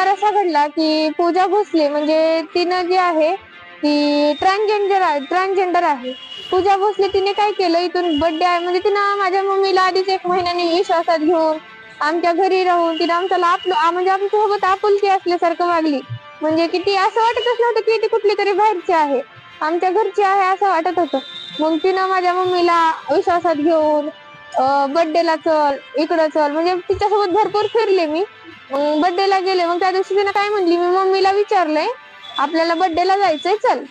प्रकार असा घडला की पूजा भोसले म्हणजे तिनं जे आहे ती ट्रान्सजेंडर आहे. पूजा भोसले तिने काय केलं, इथून बर्थडे आहे म्हणजे तिनं माझ्या मम्मीला आधीच 1 महिन्याने विश्वासात घेऊन आमच्या घरी राहून तिने आमच्याला म्हणजे आमच्यासोबत आपुलकी असल्यासारखं वागली. म्हणजे की ती असं वाटतच नव्हतं की ती कुठली तरी बाहेरची आहे, आमच्या घरची आहे असं वाटत होतं. मग तिनं माझ्या मम्मीला विश्वासात घेऊन बर्थडेला चल, इकडं चल, म्हणजे तिच्यासोबत भरपूर फिरले मी. मग बर्थडेला गेले. मग त्या दिवशी तिनं काय म्हणली, मी मम्मीला विचारलंय आपल्याला बर्थडेला जायचंय चल.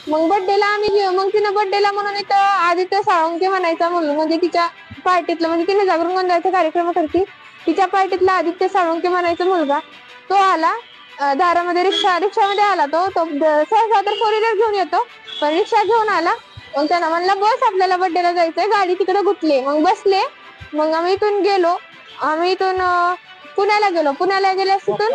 मग बर्थडेला आम्ही गेलो. मग तिनं बर्थडेला म्हणून इथं आदित्य साळुंखे म्हणायचा म्हणून म्हणजे तिच्या पार्टीतलं, म्हणजे तिने जागरण गोंधळाचा कार्यक्रम करते, तिच्या पार्टीतला आदित्य साळुंखे म्हणायचा मुलगा तो आला. दारामध्ये रिक्षामध्ये आला. तो सहसा तर 4 व्हीलर घेऊन येतो, पण रिक्षा घेऊन आला. मग त्यानं म्हणलं बस आपल्याला बर्थडेला जायचंय. गाडी तिकडे गुतले. मग बसले. मग आम्ही इथून गेलो. आम्ही इथून पुण्याला गेलो. पुण्याला गेल्यास तिथून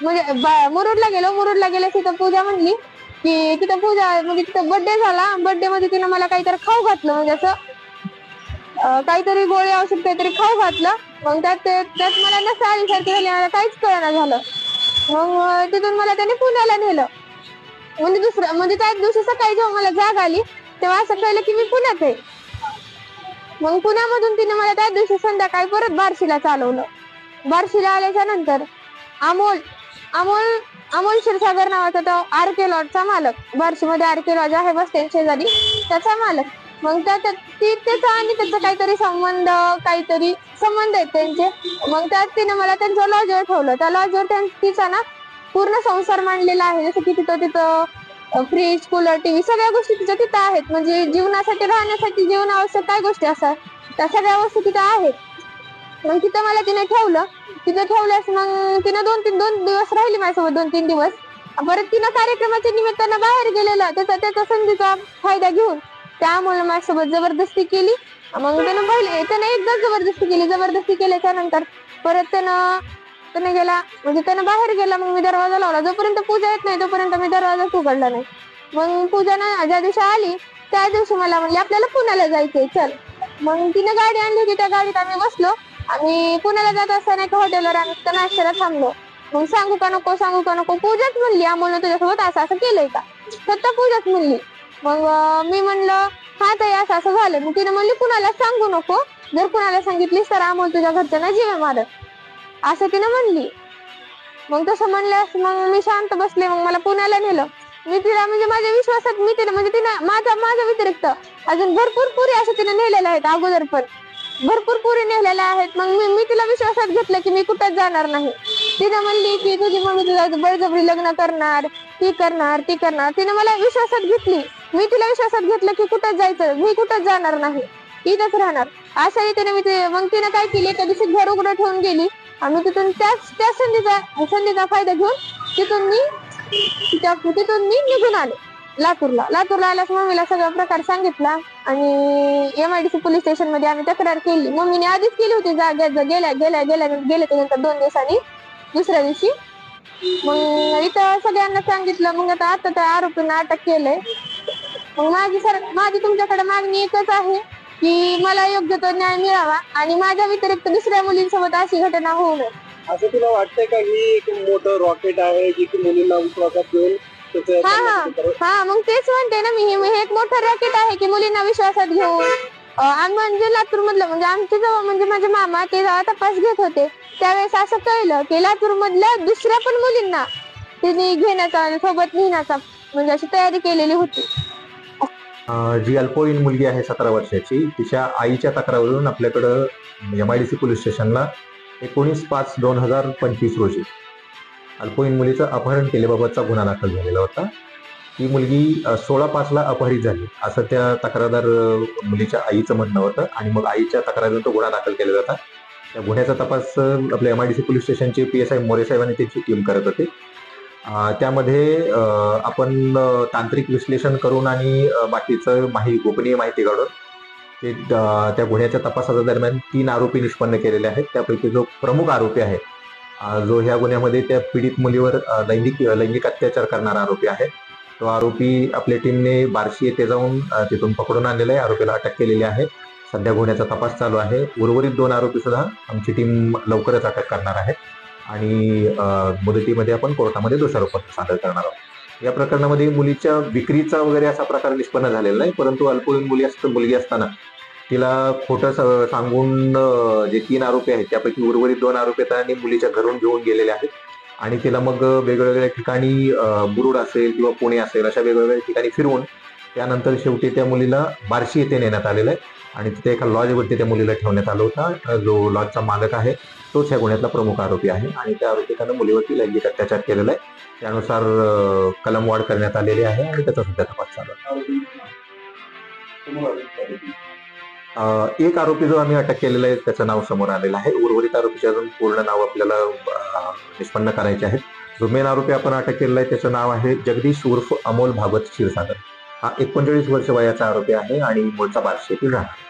म्हणजे मुरुडला गेलो. मुरुडला गेल्यास तिथं पूजा म्हणली की तिथं पूजा म्हणजे तिथं बर्थडे झाला. बर्थडे मध्ये तिनं मला काहीतरी खाऊ घातलं, म्हणजे असं काहीतरी गोळी औषध काहीतरी खाऊ घातलं. मग त्यात मला नसा आल्यासारखी झाली, मला काहीच कळना झालं. मग तिथून मला त्याने पुण्याला नेलं. म्हणजे त्याच दिवशी सकाळी जेव्हा मला जाग आली तेव्हा असं कळलं की मी पुण्यात आहे. मग पुण्यामधून तिने मला त्या दिवशी संध्याकाळी परत बार्शीला चालवलं. बार्शीला आल्याच्या नंतर अमोल क्षीरसागर नावाचा तो आरके लॉजचा मालक, बार्शीमध्ये आरके लॉज आहे बस स्टँड शेजारी, त्याचा मालक. मग त्याचा आणि त्याचा काहीतरी संबंध आहेत त्यांचे. मग त्यात तिने मला त्यांच्या लॉजवर ठेवलं. त्या लॉजवर तिचा ना पूर्ण संसार मांडलेला आहे. जसं की तिथं फ्रीज, कूलर, टीव्ही सगळ्या गोष्टी तिच्या तिथं आहेत. म्हणजे जीवनासाठी, राहण्यासाठी, जीवन आवश्यक काय गोष्टी असतात त्या सगळ्या वस्तू तिथं आहेत. मग तिथं मला तिने ठेवलं. तिथं ठेवल्यास मग तिनं 2 दिवस राहिली माझ्यासोबत, 2-3 दिवस. परत तिनं कार्यक्रमाच्या निमित्तानं बाहेर गेलेला त्याचा संधीचा फायदा घेऊन त्यामुळे माझ्यासोबत जबरदस्ती केली. मग त्यानं एकदा जबरदस्ती केल्याच्या नंतर परत त्यानं गेला, म्हणजे त्यानं बाहेर गेला. मग मी दरवाजा लावला. जोपर्यंत पूजा येत नाही तोपर्यंत मी दरवाजाच उघडला नाही. मग पूजा ना ज्या दिवशी आली त्या दिवशी मला म्हणली आपल्याला पुण्याला जायचंय चल. मग तिने गाडी आणली होती. त्या गाडीत आम्ही बसलो. आम्ही पुण्याला जात असताना एका हॉटेलवर आम्ही तिथं नाश्त्याला थांबलो. मग सांगू का नको पूजाच म्हणली अमोलनं तुझ्यासोबत असं केलंय का, स्वतः पूजाच म्हणली. मग मी म्हणलं हा ताई असं झालं. मग तिने म्हणली कुणाला सांगू नको, जर कुणाला सांगितलीस तर अमोल तुझ्या घरच्यांना जीवे मारत, असं तिने म्हणली. मग तसं म्हणल्यास मग मी शांत बसले. मग मला पुण्याला नेलं. मी तिला म्हणजे माझ्या विश्वासात म्हणजे तिनं माझ्या व्यतिरिक्त अजून भरपूर पुरी अशा तिने नेलेल्या आहेत. अगोदर पण भरपूर पुरी नेलेल्या आहेत. मग मी तिला विश्वासात घेतलं की मी कुठंच जाणार नाही. तिने म्हणली की तुझी मम्मी तुझ्या बळजबरी लग्न करणार, ती करणार. तिने मला विश्वासात घेतली. मी तिला विश्वासात घेतलं की कुठंच जायचं, मी कुठंच जाणार नाही, इथंच राहणार. अशा रीतीने मग तिने काय केली, एका दिवशी घर उघडं ठेवून गेली. आम्ही तिथून त्या संधीचा फायदा घेऊन तिथून मी निघून आले लातूरला आल्यास मम्मीला सगळा प्रकार सांगितला आणि MIDC पोलीस स्टेशन मध्ये आम्ही तक्रार केली. मम्मीने आधीच केली होती गेले त्यानंतर 2 दिवसांनी दुसऱ्या दिवशी. मग इथं सगळ्यांना सांगितलं. मग आता त्या आरोपींना अटक केलंय. मग माझी तुमच्याकडे मागणी एकच आहे की मला योग्य तो न्याय मिळावा आणि माझ्या व्यतिरिक्त दुसऱ्या मुलींसोबत अशी घटना होऊ नये. असं तुला वाटतंय का ही एक मोठं रॉकेट आहे जी की मुलींना विश्वासात घेऊन हा मग तेच म्हणते ना मी, हे एक मोठं रॉकेट आहे की मुलींना विश्वासात घेऊन म्हणजे लातूर मधलं म्हणजे आमचे जेव्हा म्हणजे माझे मामा ते जेव्हा तपास घेत होते त्यावेळेस असं कळलं की लातूर मधल्या दुसऱ्या पण मुलींना तिने घेण्याचा सोबत नेण्याचा म्हणजे अशी तयारी केलेली होती. जी अल्पवयीन मुलगी आहे 17 वर्षाची, तिच्या आईच्या तक्रारीवरून आपल्याकडं MIDC पोलीस स्टेशनला 19/5/2025 रोजी अल्पवयीन मुलीचं अपहरण केल्याबाबतचा गुन्हा दाखल झालेला होता. ही मुलगी 16/5ला अपहरित झाली असं त्या तक्रारदार मुलीच्या आईचं म्हणणं होतं आणि मग आईच्या तक्रारीवरून तो गुन्हा दाखल केला होता. त्या गुन्ह्याचा तपास आपल्या MIDC पोलीस स्टेशनचे PSI मोरे साहेबांनी त्याची टीम करत होते. त्यामध्ये आपण तांत्रिक विश्लेषण करून आणि बाकीचं गोपनीय माहिती काढून ते त्या गुन्ह्याच्या तपासाच्या दरम्यान 3 आरोपी निष्पन्न केलेले आहेत. त्यापैकी जो प्रमुख आरोपी आहे, जो ह्या गुन्ह्यामध्ये त्या पीडित मुलीवर लैंगिक अत्याचार करणारा आरोपी आहे, तो आरोपी आपल्या टीमने बार्शी येथे जाऊन तिथून पकडून आणलेला आहे. आरोपीला अटक केलेली आहे. सध्या गुन्ह्याचा तपास चालू आहे. उर्वरित 2 आरोपी सुद्धा आमची टीम लवकरच अटक करणार आहे. आणि मुदतीमध्ये आपण कोर्टामध्ये दोषारोपपत्र सादर करणार आहोत. या प्रकरणामध्ये मुलीच्या विक्रीचा वगैरे असा प्रकार निष्पन्न झालेला नाही, परंतु अल्पवयीन मुलगी असताना तिला खोटं सांगून जे 3 आरोपी आहेत त्यापैकी उर्वरित 2 आरोपी त्यांनी मुलीच्या घरून घेऊन गेलेले आहेत आणि तिला मग वेगवेगळ्या ठिकाणी मुरुड असेल किंवा पुणे असेल अशा वेगवेगळ्या ठिकाणी फिरवून त्यानंतर शेवटी त्या मुलीला बार्शी येथे नेण्यात आलेलं आहे आणि तिथे एका लॉजवरती त्या मुलीला ठेवण्यात आलं होता. जो लॉजचा मालक आहे तोच ह्या गुन्ह्यातला प्रमुख आरोपी आहे आणि त्या आरोपितानं मुलीवरती लैंगिक अत्याचार केलेला आहे. त्यानुसार कलमवाढ करण्यात आलेली आहे आणि त्याचा सध्या तपास चालू आहे. एक आरोपी जो आम्ही अटक केलेला आहे त्याचं नाव समोर आलेलं आहे. उर्वरित आरोपीचे अजून पूर्ण नाव आपल्याला निष्पन्न करायचे आहेत. जो मेन आरोपी आपण अटक केलेला आहे त्याचं नाव आहे जगदीश उर्फ अमोल भागवत क्षीरसागर. हा 39 वर्ष वयाचा आरोपी आहे आणि मूळचा बार्शी येथील राहणार.